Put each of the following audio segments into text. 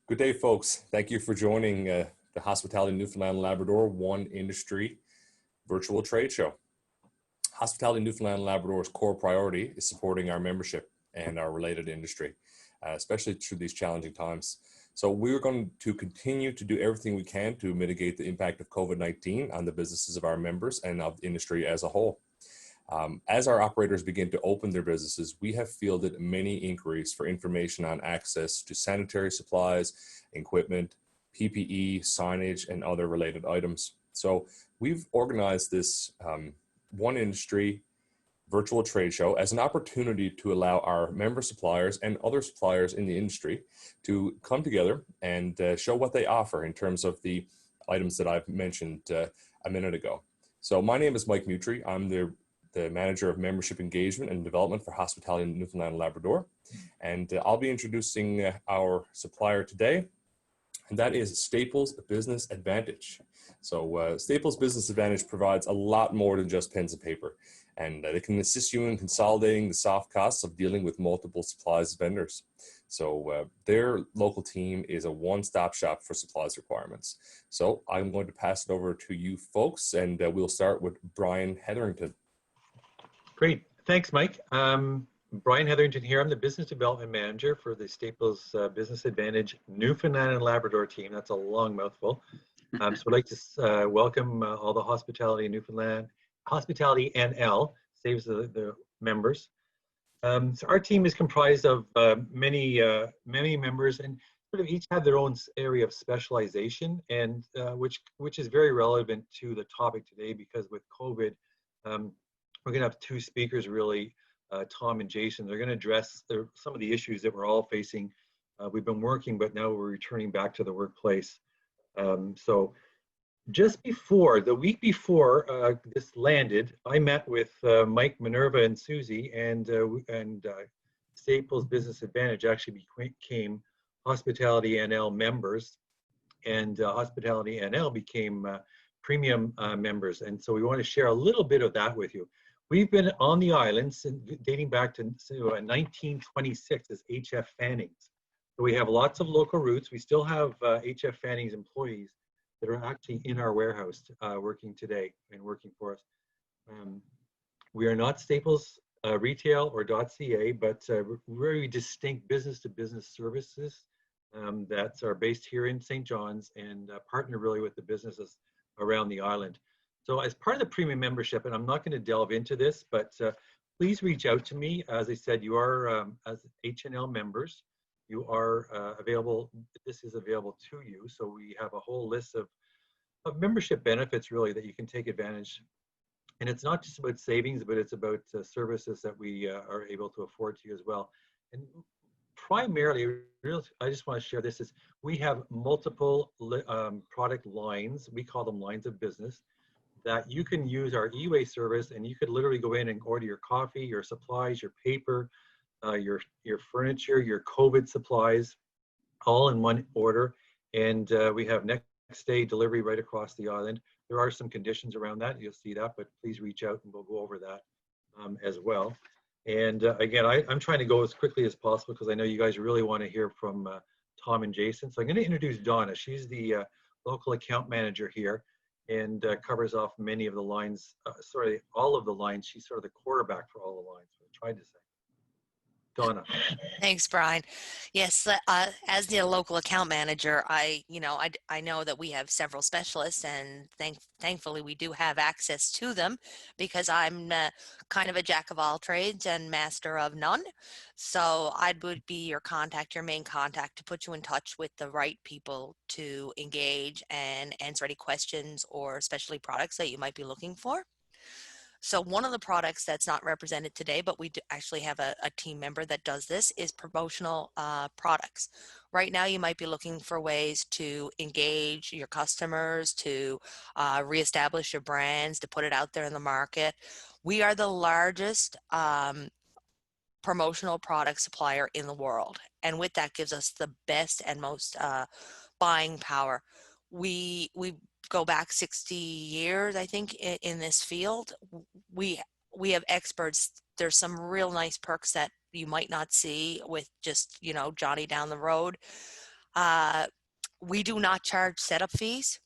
Good day, folks. Thank you for joining the Hospitality Newfoundland and Labrador One Industry virtual trade show. Hospitality Newfoundland and Labrador's core priority is supporting our membership and our related industry, especially through these challenging times. So we're going to continue to do everything we can to mitigate the impact of COVID-19 on the businesses of our members and of the industry as a whole. As our operators begin to open their businesses, we have fielded many inquiries for information on access to sanitary supplies, equipment, PPE, signage, and other related items. So we've organized this One Industry virtual trade show as an opportunity to allow our member suppliers and other suppliers in the industry to come together and show what they offer in terms of the items that I've mentioned a minute ago. So my name is Mike Mutry. I'm the Manager of Membership Engagement and Development for Hospitality in Newfoundland and Labrador. And I'll be introducing our supplier today, and that is Staples Business Advantage. So Staples Business Advantage provides a lot more than just pens and paper, and they can assist you in consolidating the soft costs of dealing with multiple supplies vendors. So their local team is a one-stop shop for supplies requirements. So I'm going to pass it over to you folks, and we'll start with Brian Hetherington. Great. Thanks, Mike. Brian Hetherington here. I'm the Business Development Manager for the Staples Business Advantage Newfoundland and Labrador team. That's a long mouthful. So I'd like to welcome all the Hospitality Newfoundland, Hospitality NL, saves the members. So our team is comprised of many members, and sort of each have their own area of specialization, and which is very relevant to the topic today, because with COVID, we're going to have two speakers, really, Tom and Jason. They're going to address some of the issues that we're all facing. We've been working, but now we're returning back to the workplace. So just the week before this landed, I met with Mike, Minerva, and Susie, and Staples Business Advantage actually became Hospitality NL members, and Hospitality NL became premium members. And so we want to share a little bit of that with you. We've been on the island since dating back to 1926 as HF Fannings. So we have lots of local roots. We still have HF Fannings employees that are actually in our warehouse working today and working for us. We are not Staples Retail or .ca, but very distinct business-to-business services that are based here in St. John's and partner really with the businesses around the island. So as part of the premium membership, and I'm not going to delve into this, but please reach out to me. As I said, you are, as HNL members, you are available, this is available to you. So we have a whole list of membership benefits, really, that you can take advantage. And it's not just about savings, but it's about services that we are able to afford to you as well. And primarily, I just want to share this, is we have multiple product lines. We call them lines of business, that you can use our e-way service, and you could literally go in and order your coffee, your supplies, your paper, your furniture, your COVID supplies, all in one order. And we have next day delivery right across the island. There are some conditions around that, you'll see that, but please reach out and we'll go over that as well. And again, I'm trying to go as quickly as possible because I know you guys really want to hear from Tom and Jason. So I'm going to introduce Donna. She's the local account manager here, and covers off many of the lines, all of the lines. She's sort of the quarterback for all the lines, I tried to say. Donna. Thanks, Brian. Yes, as the local account manager, I know that we have several specialists, and thankfully we do have access to them, because I'm kind of a jack of all trades and master of none. So I would be your main contact, to put you in touch with the right people to engage and answer any questions or especially products that you might be looking for. So one of the products that's not represented today, but we do actually have a team member that does this, is promotional products. Right now, you might be looking for ways to engage your customers, to reestablish your brands, to put it out there in the market. We are the largest promotional product supplier in the world, and with that gives us the best and most buying power. We go back 60 years, I think, in this field. We have experts. There's some real nice perks that you might not see with just, Johnny down the road. Uh, we do not charge setup fees.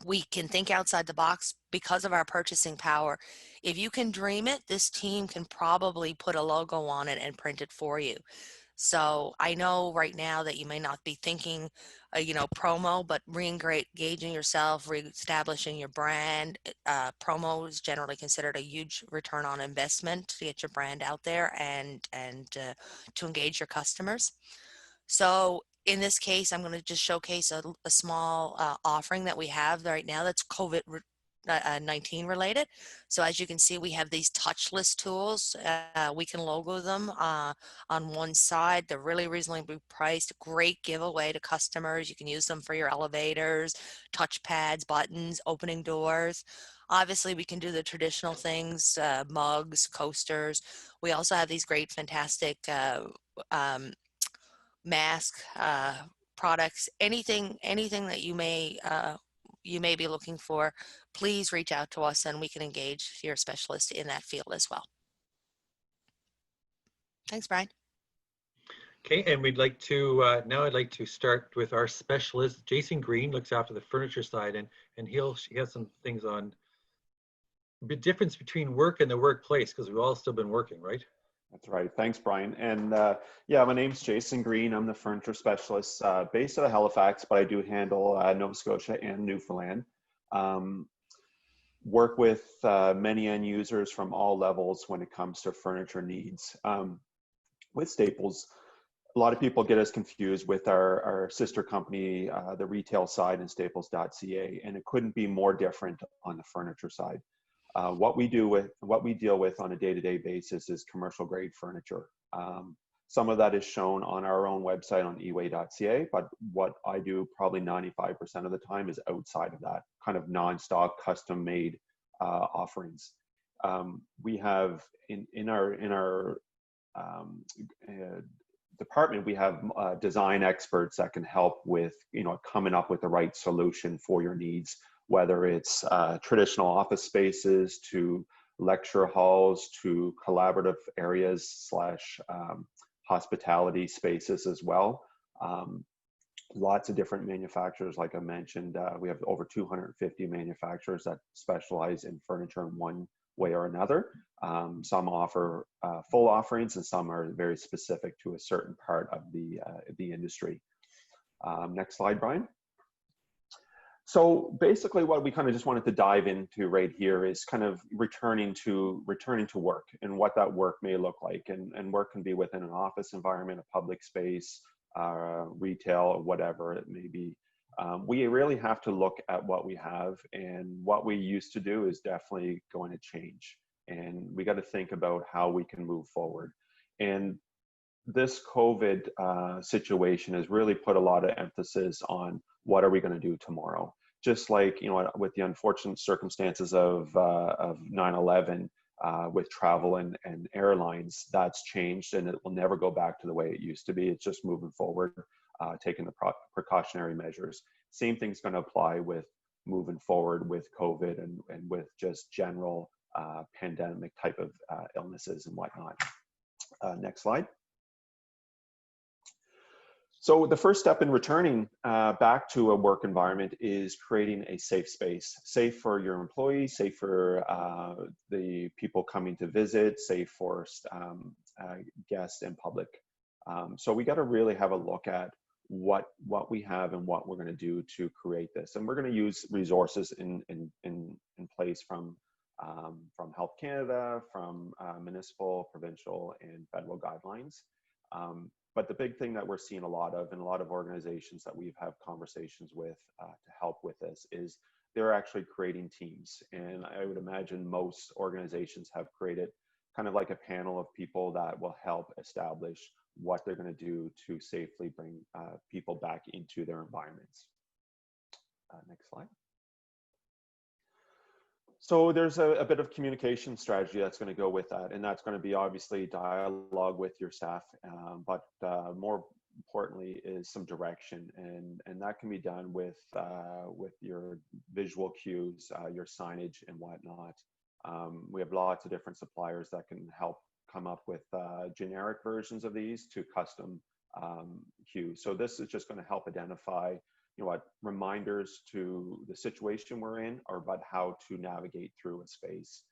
We can think outside the box because of our purchasing power. If you can dream it, this team can probably put a logo on it and print it for you. So I know right now that you may not be thinking, promo, but re-engaging yourself, re-establishing your brand. Promo is generally considered a huge return on investment to get your brand out there and to engage your customers. So in this case, I'm going to just showcase a small offering that we have right now that's COVID-19 related. So as you can see, we have these touchless tools. We can logo them on one side. They're really reasonably priced. Great giveaway to customers. You can use them for your elevators, touch pads, buttons, opening doors. Obviously, we can do the traditional things, mugs, coasters. We also have these great, fantastic um, mask products, anything that you may be looking for. Please reach out to us and we can engage your specialist in that field as well. Thanks, Brian. Okay, and we'd like to now I'd like to start with our specialist. Jason Green looks after the furniture side, and he has some things on the difference between work and the workplace, because we've all still been working, right? That's right. Thanks, Brian. And yeah, my name's Jason Green. I'm the furniture specialist based out of Halifax, but I do handle Nova Scotia and Newfoundland. Work with many end users from all levels when it comes to furniture needs. With Staples, a lot of people get us confused with our sister company, the retail side, and staples.ca, and it couldn't be more different on the furniture side. What we deal with on a day-to-day basis is commercial grade furniture. Some of that is shown on our own website on eway.ca, but what I do probably 95% of the time is outside of that, kind of non-stock, custom-made offerings. We have in our department, we have design experts that can help with coming up with the right solution for your needs, whether it's traditional office spaces to lecture halls to collaborative areas / hospitality spaces as well. Lots of different manufacturers, like I mentioned. We have over 250 manufacturers that specialize in furniture in one way or another. Some offer full offerings, and some are very specific to a certain part of the industry. Next slide, Brian. So basically what we kind of just wanted to dive into right here is kind of returning to work and what that work may look like. And work can be within an office environment, a public space, retail, or whatever it may be. We really have to look at what we have, and what we used to do is definitely going to change. And we got to think about how we can move forward. And this COVID situation has really put a lot of emphasis on what are we going to do tomorrow. Just like, with the unfortunate circumstances of 9/11, with travel and airlines, that's changed, and it will never go back to the way it used to be. It's just moving forward, taking the precautionary measures. Same thing's going to apply with moving forward with COVID and with just general pandemic type of illnesses and whatnot. Next slide. So the first step in returning back to a work environment is creating a safe space, safe for your employees, safe for the people coming to visit, safe for guests and public. So we got to really have a look at what we have and what we're going to do to create this. And we're going to use resources in place from Health Canada, from municipal, provincial, and federal guidelines. But the big thing that we're seeing a lot of, and a lot of organizations that we've had conversations with to help with this, is they're actually creating teams. And I would imagine most organizations have created kind of like a panel of people that will help establish what they're going to do to safely bring people back into their environments. Next slide. So there's a bit of communication strategy that's going to go with that, and that's going to be obviously dialogue with your staff, but more importantly is some direction, and that can be done with your visual cues, your signage and whatnot. We have lots of different suppliers that can help come up with generic versions of these to custom cues. So this is just going to help identify, reminders to the situation we're in, or about how to navigate through a space.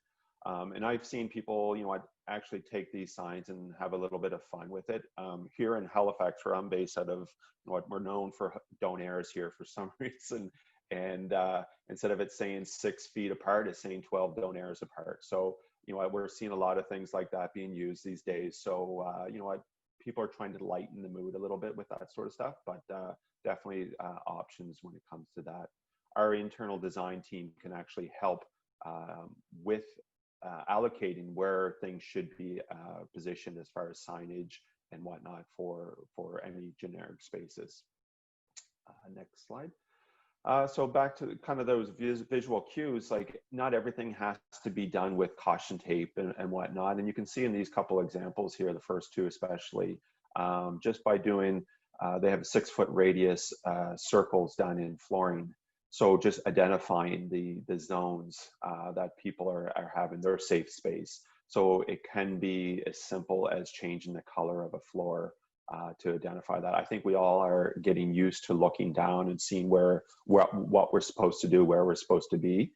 And I've seen people, I'd actually take these signs and have a little bit of fun with it. Here in Halifax, where I'm based out of, we're known for don't airs here for some reason. And instead of it saying 6 feet apart, it's saying 12 don't airs apart. So, we're seeing a lot of things like that being used these days. So, people are trying to lighten the mood a little bit with that sort of stuff, but definitely options when it comes to that. Our internal design team can actually help with allocating where things should be positioned as far as signage and whatnot for any generic spaces. Next slide. So back to kind of those visual cues, like not everything has to be done with caution tape and whatnot. And you can see in these couple examples here, the first two especially, just by doing, they have 6-foot radius circles done in flooring. So just identifying the zones that people are having their safe space. So it can be as simple as changing the color of a floor to identify that. I think we all are getting used to looking down and seeing what we're supposed to do, where we're supposed to be.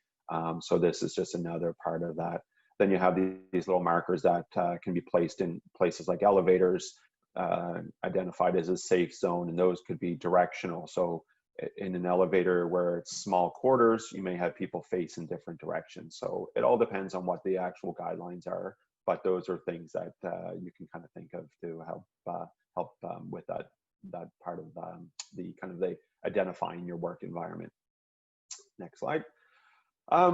So this is just another part of that. Then you have these little markers that can be placed in places like elevators, identified as a safe zone, and those could be directional. So in an elevator where it's small quarters, you may have people face in different directions. So it all depends on what the actual guidelines are, but those are things that you can kind of think of to help with that part of the identifying your work environment. Next slide.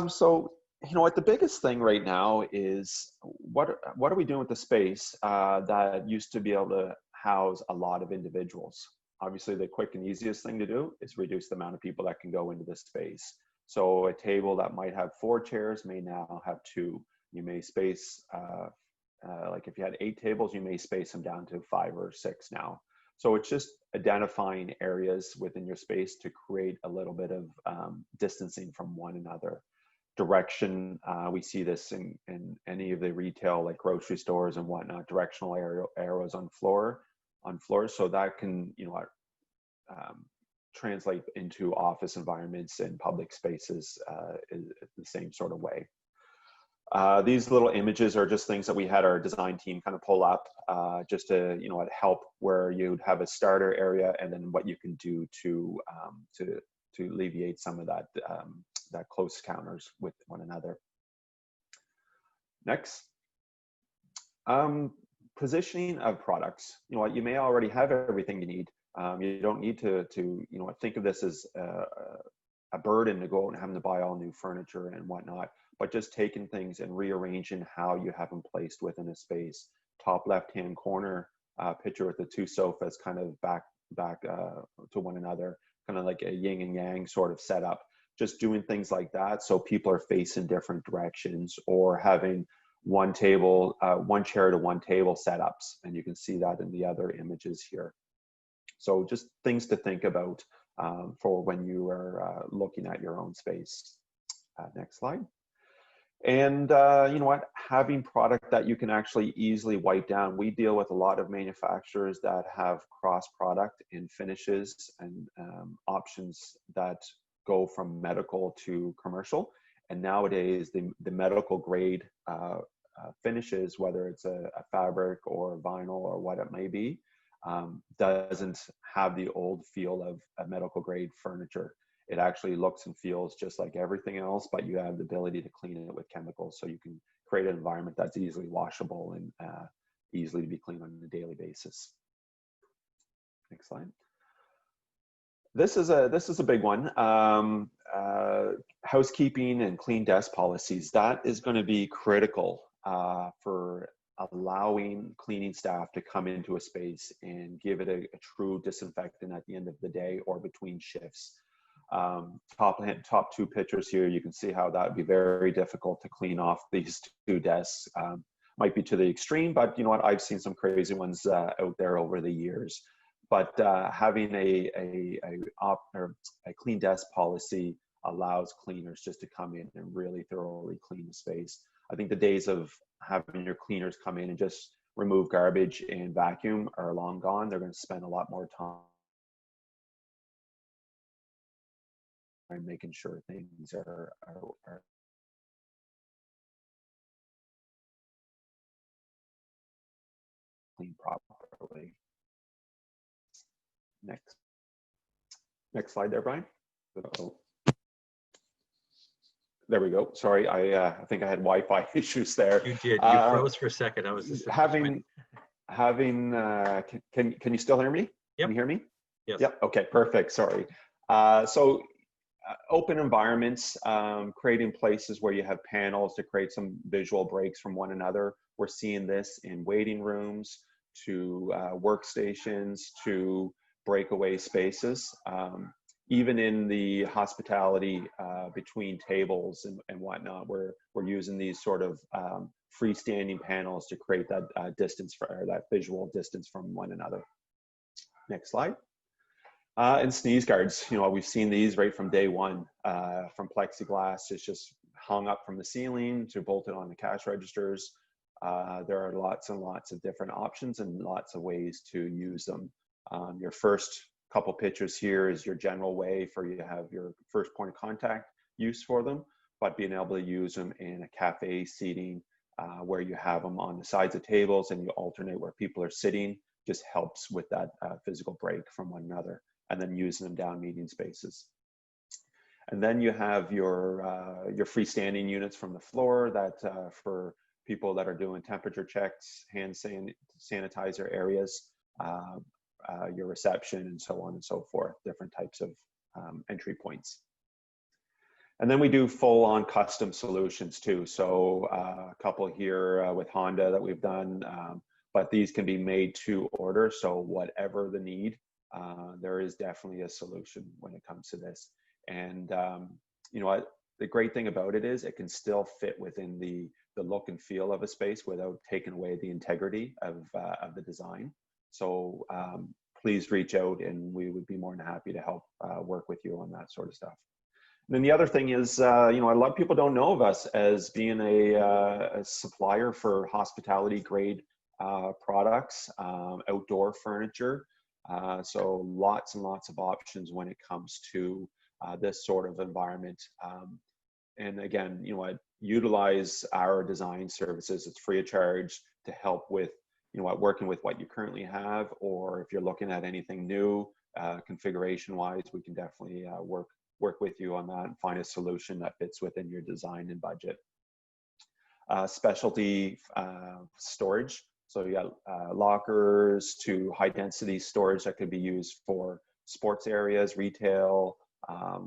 So what the biggest thing right now is what are we doing with the space that used to be able to house a lot of individuals? Obviously, the quick and easiest thing to do is reduce the amount of people that can go into the space. So a table that might have 4 chairs may now have 2. You may space, like if you had 8 tables, you may space them down to 5 or 6 now. So it's just identifying areas within your space to create a little bit of distancing from one another. Direction, we see this in any of the retail, like grocery stores and whatnot, directional arrows on floors. So that can, translate into office environments and public spaces in the same sort of way. These little images are just things that we had our design team kind of pull up just to, help where you'd have a starter area and then what you can do to alleviate some of that close encounters with one another. Next. Positioning of products. You may already have everything you need. You don't need to think of this as a burden to go out and having to buy all new furniture and whatnot, but just taking things and rearranging how you have them placed within a space. Top left-hand corner picture with the 2 sofas kind of back to one another, kind of like a yin and yang sort of setup. Just doing things like that so people are facing different directions, or having one chair to one table setups, and you can see that in the other images here. So just things to think about for when you are looking at your own space. Next slide. And having product that you can actually easily wipe down. We deal with a lot of manufacturers that have cross product in finishes and options that go from medical to commercial. And nowadays the medical grade finishes, whether it's a fabric or vinyl or what it may be, doesn't have the old feel of a medical grade furniture. It actually looks and feels just like everything else, but you have the ability to clean it with chemicals, so you can create an environment that's easily washable and easily to be cleaned on a daily basis. Next slide. This is a big one. Housekeeping and clean desk policies. That is going to be critical for allowing cleaning staff to come into a space and give it a true disinfectant at the end of the day or between shifts. Top 2 pictures here, you can see how that would be very difficult to clean off these 2 desks. Might be to the extreme, but you know what? I've seen some crazy ones out there over the years. But having a clean desk policy allows cleaners just to come in and really thoroughly clean the space. I think the days of having your cleaners come in and just remove garbage and vacuum are long gone. They're going to spend a lot more time making sure things are cleaned properly. Next slide there, Brian. Uh-oh. There we go. Sorry, I think I had Wi-Fi issues there. You did. You froze for a second. I was just can you still hear me? Yep. Can you hear me? Yes. Yep. Okay. Perfect. Sorry. Open environments, creating places where you have panels to create some visual breaks from one another. We're seeing this in waiting rooms, to workstations, to breakaway spaces. Even in the hospitality between tables and whatnot, we're using these sort of freestanding panels to create that distance or that visual distance from one another. Next slide. And sneeze guards, we've seen these right from day one, from plexiglass. It's just hung up from the ceiling to bolted on the cash registers. There are lots and lots of different options and lots of ways to use them. Your first couple pictures here is your general way for you to have your first point of contact use for them, but being able to use them in a cafe seating where you have them on the sides of tables and you alternate where people are sitting just helps with that physical break from one another, and then using them down meeting spaces. And then you have your freestanding units from the floor that for people that are doing temperature checks, hand sanitizer areas, your reception, and so on and so forth, different types of entry points. And then we do full-on custom solutions too. So a couple here with Honda that we've done, but these can be made to order. So whatever the need, there is definitely a solution when it comes to this. And you know what, the great thing about it is it can still fit within the look and feel of a space without taking away the integrity of the design. So please reach out and we would be more than happy to help work with you on that sort of stuff. And then the other thing is, a lot of people don't know of us as being a supplier for hospitality grade products, outdoor furniture. So lots and lots of options when it comes to this sort of environment. And again, utilize our design services. It's free of charge to help with, working with what you currently have, or if you're looking at anything new, configuration wise, we can definitely work with you on that and find a solution that fits within your design and budget. Specialty storage. So you got lockers to high density storage that could be used for sports areas, retail,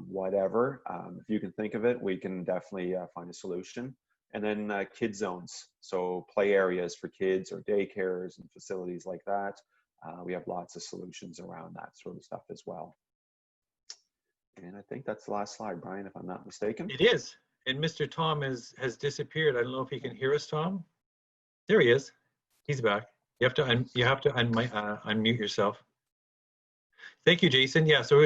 whatever. If you can think of it, we can definitely find a solution. And then kid zones, so play areas for kids or daycares and facilities like that. We have lots of solutions around that sort of stuff as well. And I think that's the last slide, Brian, if I'm not mistaken. It is. And Mr. Tom has disappeared. I don't know if you can hear us, Tom. There he is. He's back. You have to unmute yourself. Thank you, Jason. Yeah, so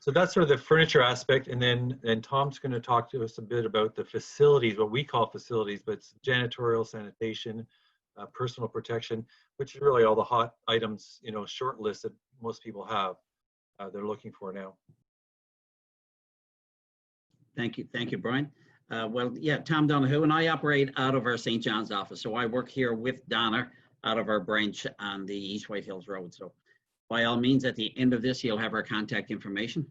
so that's sort of the furniture aspect, and then Tom's going to talk to us a bit about the facilities, what we call facilities, but it's janitorial, sanitation, personal protection, which is really all the hot items, short list that most people have. They're looking for now. Thank you, Brian. Well, yeah, Tom Donahue, and I operate out of our St. John's office. So I work here with Donna out of our branch on the East White Hills Road. So by all means, at the end of this, you'll have our contact information.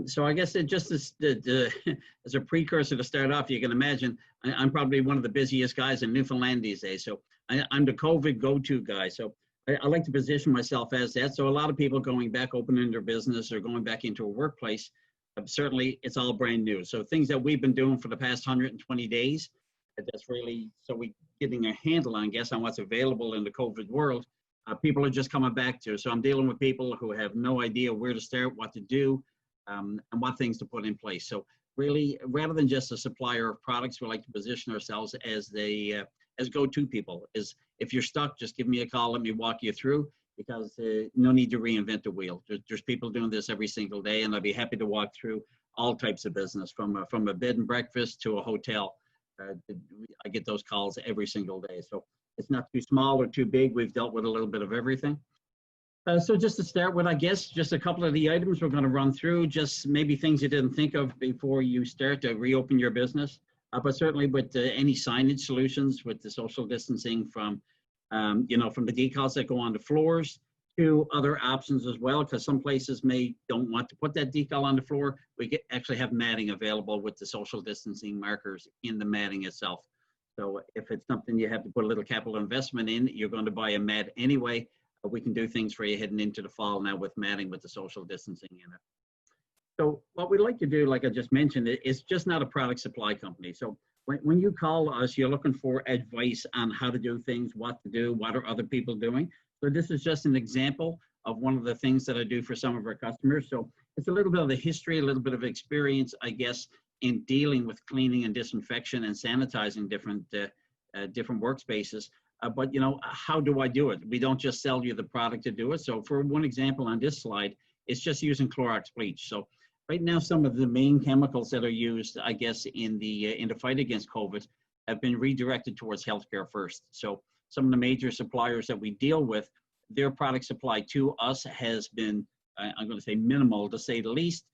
So I guess it just as a precursor to start off, you can imagine I'm probably one of the busiest guys in Newfoundland these days. So I'm the COVID go-to guy. So I like to position myself as that. So a lot of people going back, opening their business or going back into a workplace, certainly it's all brand new. So things that we've been doing for the past 120 days, that's really, so we getting a handle on, on what's available in the COVID world. People are just coming back to. So I'm dealing with people who have no idea where to start, what to do, and what things to put in place. So really, rather than just a supplier of products, we like to position ourselves as as go-to people. Is if you're stuck, just give me a call, let me walk you through, because no need to reinvent the wheel. There's people doing this every single day, and I'd be happy to walk through all types of business, from a bed and breakfast to a hotel. I get those calls every single day. So It's not too small or too big. We've dealt with a little bit of everything. So just to start with, I guess, just a couple of the items we're going to run through, just maybe things you didn't think of before you start to reopen your business. But certainly with any signage solutions, with the social distancing from, from the decals that go on the floors to other options as well, because some places don't want to put that decal on the floor. We actually have matting available with the social distancing markers in the matting itself. So if it's something you have to put a little capital investment in, you're going to buy a mat anyway. We can do things for you heading into the fall now with matting with the social distancing in it. So what we like to do, like I just mentioned, is just not a product supply company. So when you call us, you're looking for advice on how to do things, what to do, what are other people doing. So this is just an example of one of the things that I do for some of our customers. So it's a little bit of the history, a little bit of experience, I guess, in dealing with cleaning and disinfection and sanitizing different workspaces. But how do I do it? We don't just sell you the product to do it. So for one example on this slide, it's just using Clorox bleach. So right now, some of the main chemicals that are used, I guess, in the fight against COVID have been redirected towards healthcare first. So some of the major suppliers that we deal with, their product supply to us has been, I'm going to say minimal to say the least.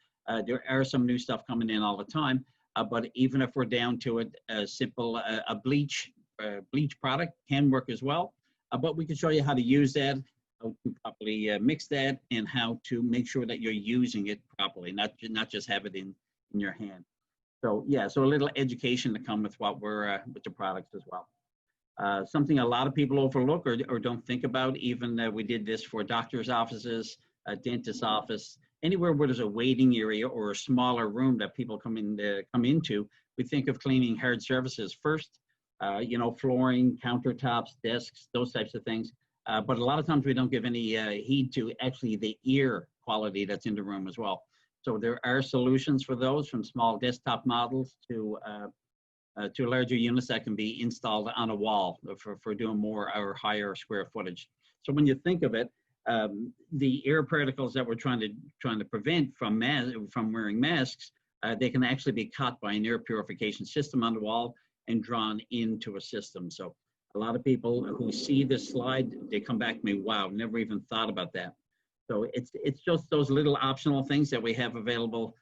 There are some new stuff coming in all the time, but even if we're down to it, a simple bleach product can work as well. But we can show you how to use that, how to properly mix that, and how to make sure that you're using it properly, not just have it in your hand. So yeah, so a little education to come with what we're with the products as well. Something a lot of people overlook or don't think about, even we did this for doctors' offices, a dentist's office, anywhere where there's a waiting area or a smaller room that people come into, we think of cleaning hard surfaces first, flooring, countertops, desks, those types of things. But a lot of times we don't give any heed to actually the ear quality that's in the room as well. So there are solutions for those, from small desktop models to larger units that can be installed on a wall for doing more or higher square footage. So when you think of it, the air particles that we're trying to prevent from wearing masks, they can actually be caught by an air purification system on the wall and drawn into a system. So a lot of people who see this slide, they come back to me, wow, never even thought about that. So it's just those little optional things that we have available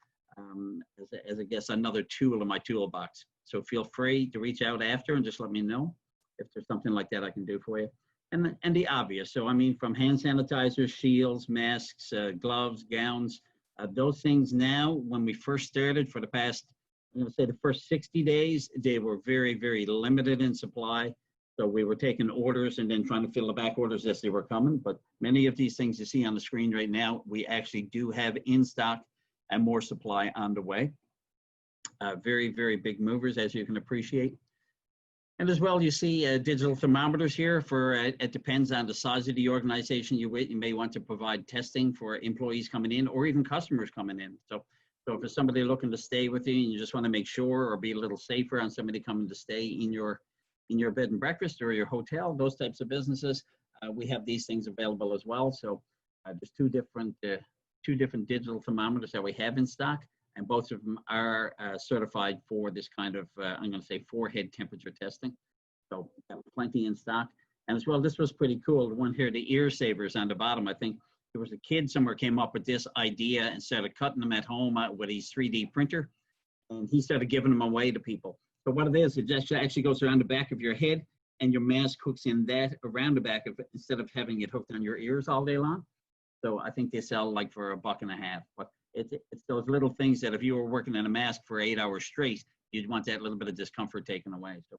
as I guess another tool in my toolbox. So feel free to reach out after and just let me know if there's something like that I can do for you. And the obvious, so I mean, from hand sanitizers, shields, masks, gloves, gowns, those things now, when we first started for the past, I'm going to say the first 60 days, they were very, very limited in supply. So we were taking orders and then trying to fill the back orders as they were coming. But many of these things you see on the screen right now, we actually do have in stock and more supply on the way. Very, very big movers, as you can appreciate. And as well, you see digital thermometers here for, it depends on the size of the organization you may want to provide testing for employees coming in or even customers coming in. So if there's somebody looking to stay with you and you just want to make sure or be a little safer on somebody coming to stay in your bed and breakfast or your hotel, those types of businesses, we have these things available as well. So there's two different digital thermometers that we have in stock, and both of them are certified for this kind of, I'm going to say, forehead temperature testing. So plenty in stock. And as well, this was pretty cool. The one here, the ear savers on the bottom, I think there was a kid somewhere came up with this idea and started cutting them at home with his 3D printer. And he started giving them away to people. So what it is, it just actually goes around the back of your head and your mask hooks in that around the back of it instead of having it hooked on your ears all day long. So I think they sell like for $1.50. But it's those little things that if you were working in a mask for 8 hours straight, you'd want that little bit of discomfort taken away. So,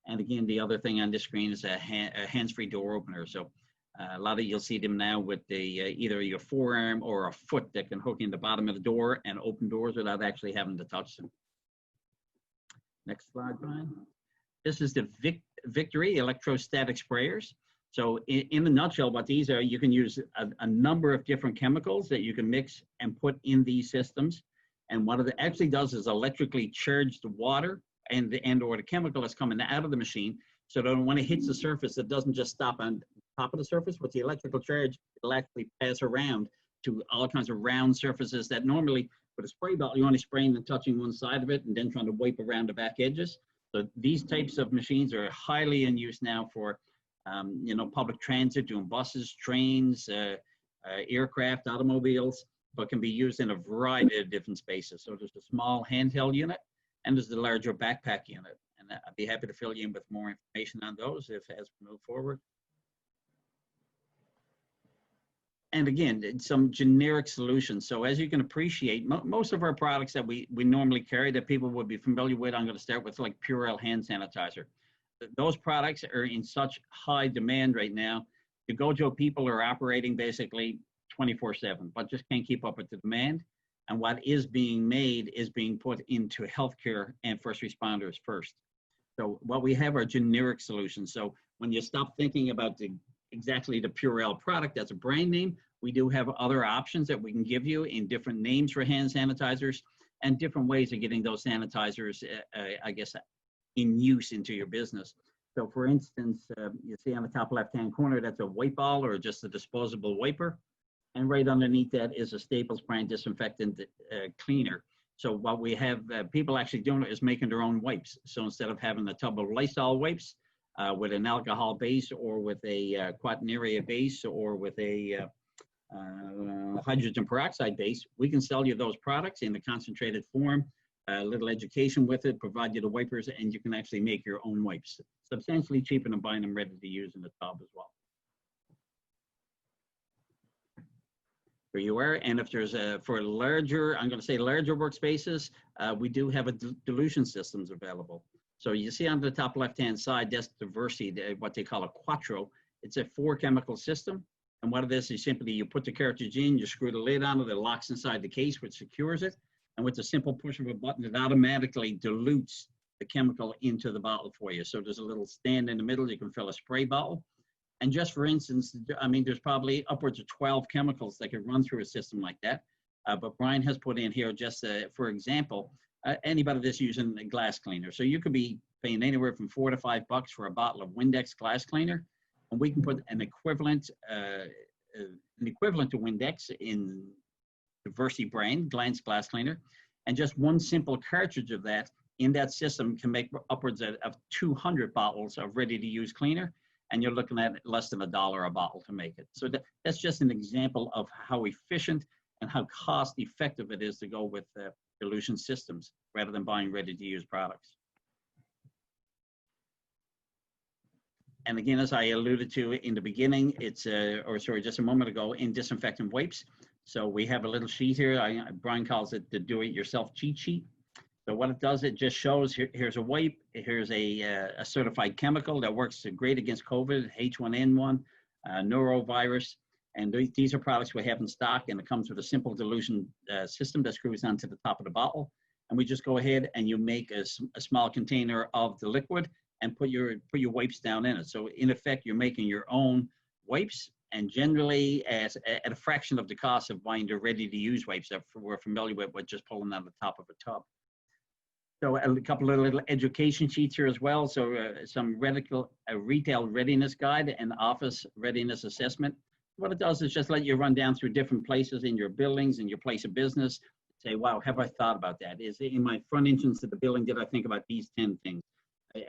and again, the other thing on this screen is a hands-free door opener. So a lot of you'll see them now with the either your forearm or a foot that can hook in the bottom of the door and open doors without actually having to touch them. Next slide, Brian. This is the Victory electrostatic sprayers. So in a nutshell, what these are, you can use a number of different chemicals that you can mix and put in these systems. And what it actually does is electrically charge the water and or the chemical that's coming out of the machine, so that when it hits the surface, it doesn't just stop on top of the surface. With the electrical charge, it'll actually pass around to all kinds of round surfaces that normally with a spray bottle, you're only spraying and touching one side of it and then trying to wipe around the back edges. So these types of machines are highly in use now for, you know, public transit, doing buses, trains, aircraft, automobiles, but can be used in a variety of different spaces. So there's a small handheld unit and there's the larger backpack unit. And I'd be happy to fill you in with more information on those as we move forward. And again, some generic solutions. So as you can appreciate, most of our products that we normally carry that people would be familiar with, I'm going to start with like Purell hand sanitizer. Those products are in such high demand right now. The Gojo people are operating basically 24/7, but just can't keep up with the demand. And what is being made is being put into healthcare and first responders first. So what we have are generic solutions. So when you stop thinking about exactly the Purell product as a brand name, we do have other options that we can give you in different names for hand sanitizers and different ways of getting those sanitizers, I guess, in use into your business. So for instance, you see on the top left-hand corner, that's a wipe ball or just a disposable wiper. And right underneath that is a Staples brand disinfectant cleaner. So what we have people actually doing is making their own wipes. So instead of having a tub of Lysol wipes with an alcohol base or with a quaternary base or with a hydrogen peroxide base, we can sell you those products in the concentrated form, a little education with it, provide you the wipers, and you can actually make your own wipes. Substantially cheaper than buying them ready to use in the tub as well. There you are. And if there's for larger, I'm going to say larger workspaces, we do have a dilution systems available. So you see on the top left-hand side, that's Diversity, what they call a Quattro. It's a 4-chemical system. And what it is simply you put the cartridge in, you screw the lid on it, it locks inside the case, which secures it. And with the simple push of a button, it automatically dilutes the chemical into the bottle for you. So there's a little stand in the middle, you can fill a spray bottle. And just for instance, I mean, there's probably upwards of 12 chemicals that could run through a system like that. But Brian has put in here just, for example, anybody that's using a glass cleaner. So you could be paying anywhere from $4 to $5 for a bottle of Windex glass cleaner. And we can put an equivalent to Windex in Diversity brand, Glance glass cleaner. And just one simple cartridge of that in that system can make upwards of 200 bottles of ready-to-use cleaner. And you're looking at less than $1 a bottle to make it. So that's just an example of how efficient and how cost-effective it is to go with dilution systems rather than buying ready-to-use products. And again, as I alluded to in the beginning, it's, just a moment ago, in disinfectant wipes. So we have a little sheet here. Brian calls it the do-it-yourself cheat sheet. So what it does, it just shows here's a wipe, here's a certified chemical that works great against COVID, H1N1, norovirus. And these are products we have in stock, and it comes with a simple dilution system that screws onto the top of the bottle. And we just go ahead and you make a small container of the liquid and put your wipes down in it. So in effect, you're making your own wipes, and generally at a fraction of the cost of buying the ready-to-use wipes that we're familiar with just pulling out the top of a tub. So a couple of little education sheets here as well. So some retail readiness guide and office readiness assessment. What it does is just let you run down through different places in your buildings and your place of business. Say, wow, have I thought about that? Is in my front entrance to the building, did I think about these 10 things?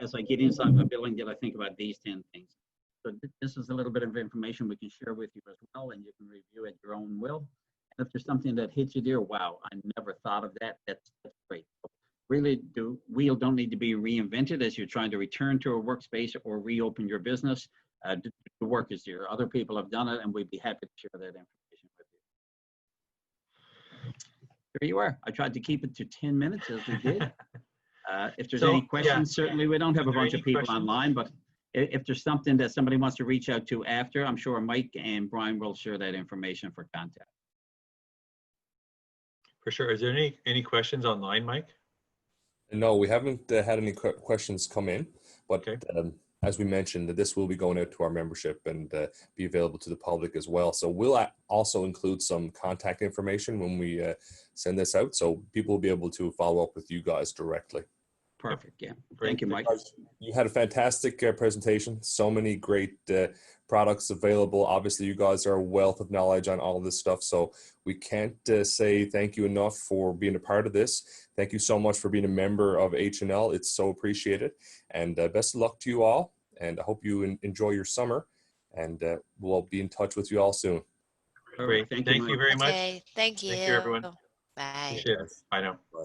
As I get inside my building, did I think about these 10 things? So this is a little bit of information we can share with you as well, and you can review at your own will. And if there's something that hits you there, wow, I never thought of that, that's great. Really, the wheel don't need to be reinvented as you're trying to return to a workspace or reopen your business. The work is there. Other people have done it, and we'd be happy to share that information with you. There you are. I tried to keep it to 10 minutes as we did. If there's any questions, certainly we don't have a bunch of people online, but if there's something that somebody wants to reach out to after, I'm sure Mike and Brian will share that information for contact. For sure. Is there any questions online, Mike? No, we haven't had any questions come in, but okay. As we mentioned, this will be going out to our membership and be available to the public as well. So we'll also include some contact information when we send this out, so people will be able to follow up with you guys directly. Perfect. Yeah. Great. Thank you, Mike. You had a fantastic presentation. So many great products available. Obviously, you guys are a wealth of knowledge on all of this stuff. So we can't say thank you enough for being a part of this. Thank you so much for being a member of H&L. It's so appreciated. And best of luck to you all. And I hope you enjoy your summer. And we'll be in touch with you all soon. Great. Thank you, Thank you Mike. very much. Okay, thank you. Thank you, everyone. Bye. Appreciate it. Bye now. Bye.